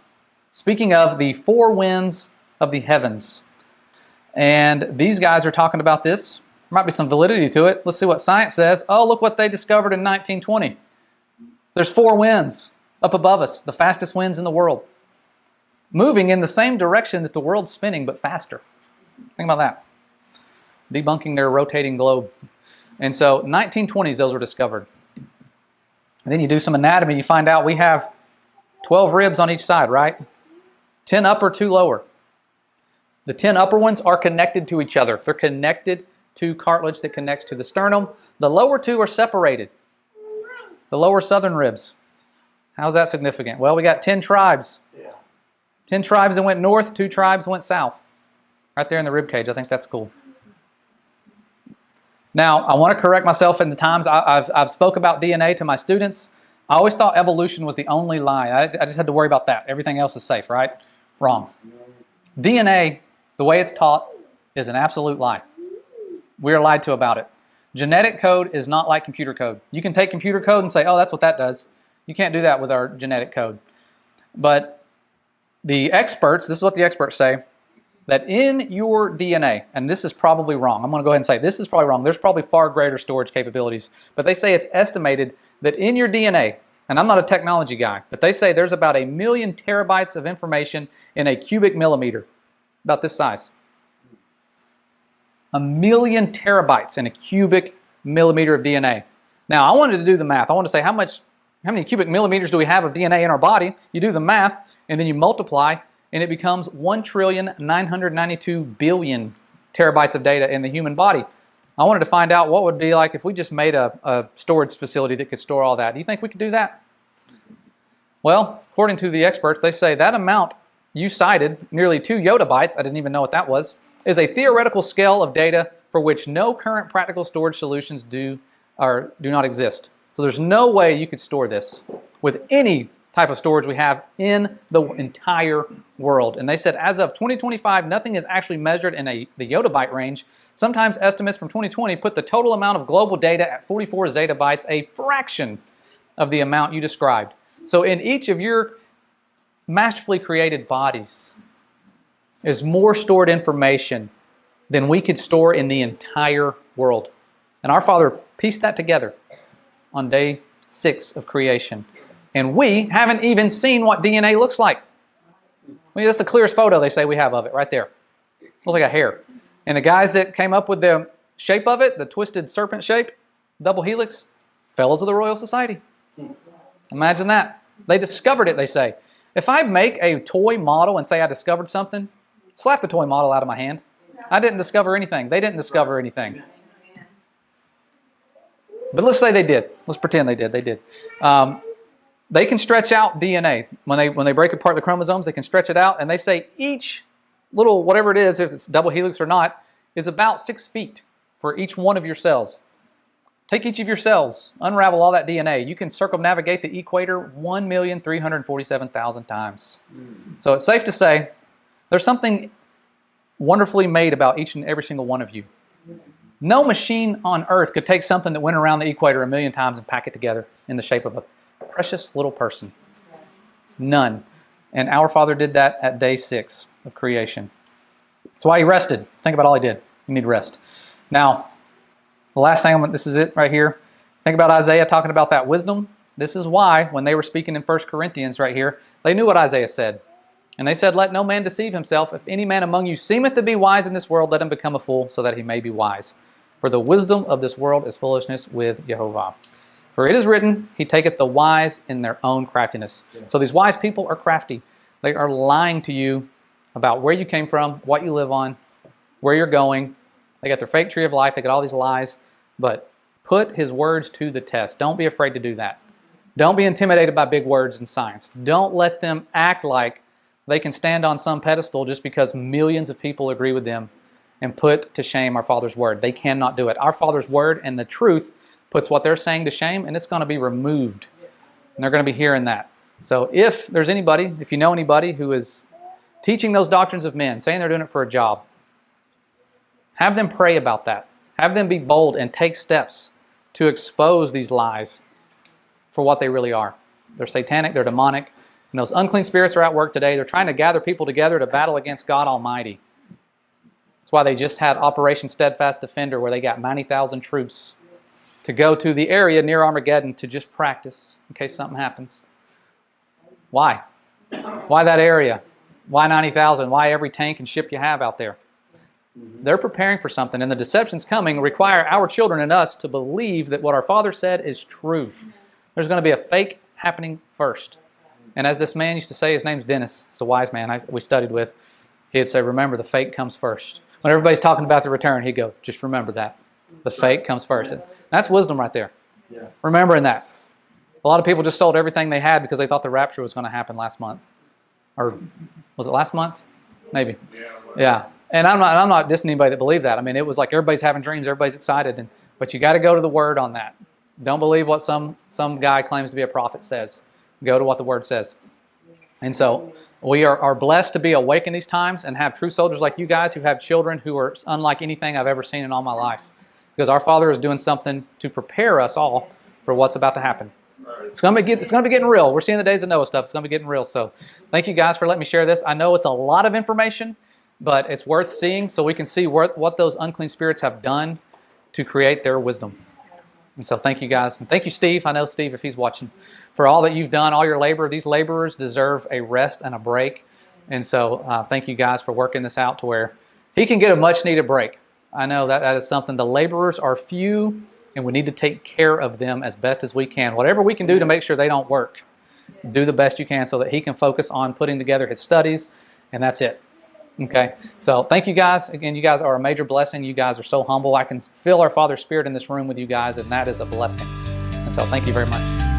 Speaking of the 4 winds of the heavens. And these guys are talking about this. There might be some validity to it. Let's see what science says. Oh, look what they discovered in 1920. There's 4 winds up above us, the fastest winds in the world, moving in the same direction that the world's spinning, but faster. Think about that. Debunking their rotating globe. And so 1920s, those were discovered. And then you do some anatomy, you find out we have 12 ribs on each side, right? 10 upper, 2 lower. The 10 upper ones are connected to each other. They're connected to cartilage that connects to the sternum. The lower 2 are separated. The lower southern ribs. How's that significant? Well, we got 10 tribes. 10 tribes that went north, 2 tribes went south. Right there in the rib cage. I think that's cool. Now, I want to correct myself in the times I've spoke about DNA to my students. I always thought evolution was the only lie. I just had to worry about that. Everything else is safe, right? Wrong. DNA, the way it's taught, is an absolute lie. We're lied to about it. Genetic code is not like computer code. You can take computer code and say, oh, that's what that does. You can't do that with our genetic code. But the experts, this is what the experts say, that in your DNA, and this is probably wrong. I'm going to go ahead and say this is probably wrong. There's probably far greater storage capabilities. But they say it's estimated that in your DNA, and I'm not a technology guy, but they say there's about 1 million terabytes of information in a cubic millimeter, about this size. 1 million terabytes in a cubic millimeter of DNA. Now, I wanted to do the math. I wanted to say how many cubic millimeters do we have of DNA in our body? You do the math, and then you multiply, and it becomes 1,992,000,000,000 terabytes of data in the human body. I wanted to find out what it would be like if we just made a storage facility that could store all that. Do you think we could do that? Well, according to the experts, they say that amount you cited, nearly 2 yottabytes, I didn't even know what that was, is a theoretical scale of data for which no current practical storage solutions do not exist. So there's no way you could store this with any type of storage we have in the entire world. And they said as of 2025, nothing is actually measured in the yottabyte range. Sometimes estimates from 2020 put the total amount of global data at 44 zettabytes, a fraction of the amount you described. So in each of your masterfully created bodies is more stored information than we could store in the entire world. And our Father pieced that together on day 6 of creation. And we haven't even seen what DNA looks like. I mean, that's the clearest photo they say we have of it, right there. Looks like a hair. And the guys that came up with the shape of it, the twisted serpent shape, double helix, fellows of the Royal Society. Imagine that. They discovered it, they say. If I make a toy model and say I discovered something, slap the toy model out of my hand. I didn't discover anything. They didn't discover anything. But let's say they did. Let's pretend they did. They did. They can stretch out DNA. When they break apart the chromosomes, they can stretch it out. And they say each little, whatever it is, if it's double helix or not, is about 6 feet for each one of your cells. Take each of your cells, unravel all that DNA. You can circumnavigate the equator 1,347,000 times. So it's safe to say there's something wonderfully made about each and every single one of you. No machine on earth could take something that went around the equator 1 million times and pack it together in the shape of a precious little person. None. And our Father did that at day 6 of creation. That's why he rested. Think about all he did. You need rest. Now, the last thing, this is it right here. Think about Isaiah talking about that wisdom. This is why, when they were speaking in 1 Corinthians right here, they knew what Isaiah said. And they said, let no man deceive himself. If any man among you seemeth to be wise in this world, let him become a fool, so that he may be wise. For the wisdom of this world is foolishness with Jehovah. For it is written, he taketh the wise in their own craftiness. So these wise people are crafty. They are lying to you about where you came from, what you live on, where you're going. They got their fake tree of life. They got all these lies. But put his words to the test. Don't be afraid to do that. Don't be intimidated by big words in science. Don't let them act like they can stand on some pedestal just because millions of people agree with them and put to shame our Father's word. They cannot do it. Our Father's word and the truth puts what they're saying to shame, and it's going to be removed. And they're going to be hearing that. So if there's anybody, if you know anybody who is teaching those doctrines of men, saying they're doing it for a job, have them pray about that. Have them be bold and take steps to expose these lies for what they really are. They're satanic, they're demonic, and those unclean spirits are at work today. They're trying to gather people together to battle against God Almighty. That's why they just had Operation Steadfast Defender, where they got 90,000 troops to go to the area near Armageddon to just practice in case something happens. Why? Why that area? Why 90,000? Why every tank and ship you have out there? They're preparing for something, and the deceptions coming require our children and us to believe that what our Father said is true. There's going to be a fake happening first. And as this man used to say, his name's Dennis, he's a wise man we studied with, he'd say, remember, the fake comes first. When everybody's talking about the return, he'd go, just remember that. The fake comes first. And that's wisdom right there. Yeah. Remembering that. A lot of people just sold everything they had because they thought the rapture was going to happen last month. Or was it last month? Maybe. Yeah. And I'm not dissing anybody that believed that. I mean, it was like everybody's having dreams, everybody's excited, but you got to go to the Word on that. Don't believe what some guy claims to be a prophet says. Go to what the Word says. And so we are blessed to be awake in these times and have true soldiers like you guys who have children who are unlike anything I've ever seen in all my life. Because our Father is doing something to prepare us all for what's about to happen. It's going to be getting real. We're seeing the days of Noah stuff. It's going to be getting real. So thank you guys for letting me share this. I know it's a lot of information, but it's worth seeing so we can see what those unclean spirits have done to create their wisdom. And so thank you guys. And thank you, Steve. I know Steve, if he's watching, for all that you've done, all your labor. These laborers deserve a rest and a break. And so thank you guys for working this out to where he can get a much-needed break. I know that is something. The laborers are few, and we need to take care of them as best as we can. Whatever we can do to make sure they don't work, do the best you can so that he can focus on putting together his studies, and that's it. Okay, so thank you guys. Again, you guys are a major blessing. You guys are so humble. I can feel our Father's Spirit in this room with you guys, and that is a blessing. And so thank you very much.